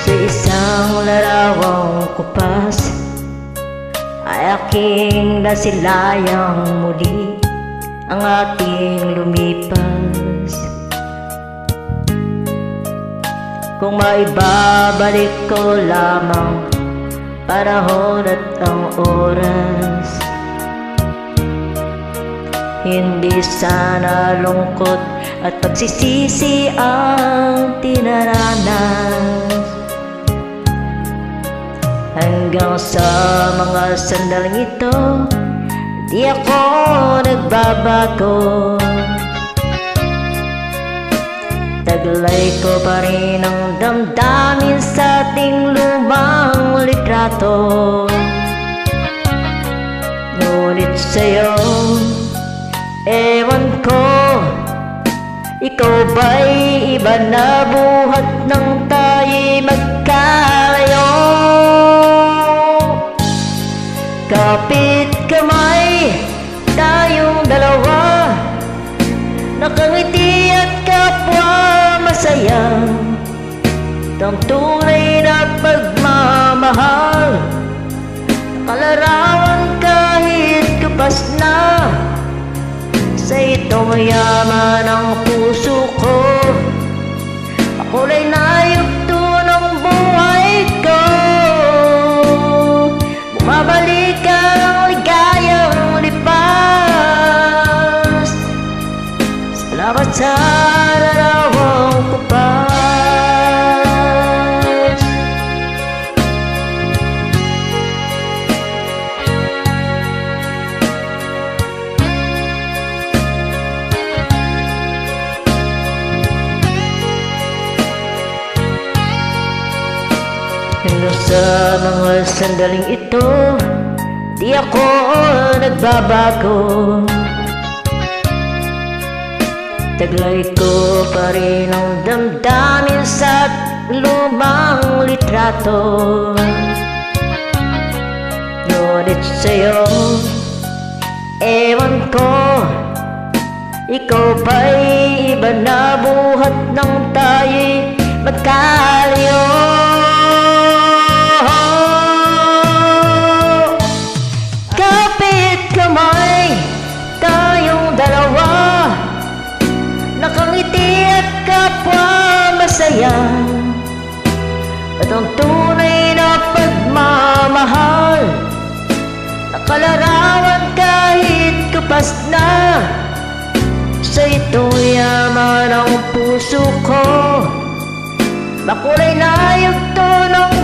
Sa isang larawang kupas ay aking nasilayang muli ang ating lumipas. Kung maibabalik ko lamang panahon at ang oras, hindi sana lungkot at pagsisisi ang tinaranas. Hanggang sa mga sandaling ito, di ako nagbabago. Taglay ko pa rin ang damdamin sa ating lumang litrato. Ngunit sa'yo, ewan ko, ikaw ba'y iba na buhat nang tayo'y magkalayo? Kapit kamay tayong dalawa, nakangiti at kapwa masaya. Ang tunay na pagmamahal, nakalarawan kahit kapas na. Sa itong yaman ng puso ko, makulay na yugto ng buhay ko. Bumabalik ang ligayang lipas. Salamat sa larawang kupas. Hanggang sa mga sandaling ito, di ako nagbabago. Taglay ko pa rin ang damdamin sa lumang litrato. Ngunit sa'yo, ewan ko, ikaw ba'y iba na buhat nang tayo'y magkalayo? Kapit kamay tayong dalawa, nakangiti at kapwa masaya. At ang tunay na pagmamahal, nakalarawan kahit kapas na. Sa itong yaman ng puso ko, makulay na yugto ng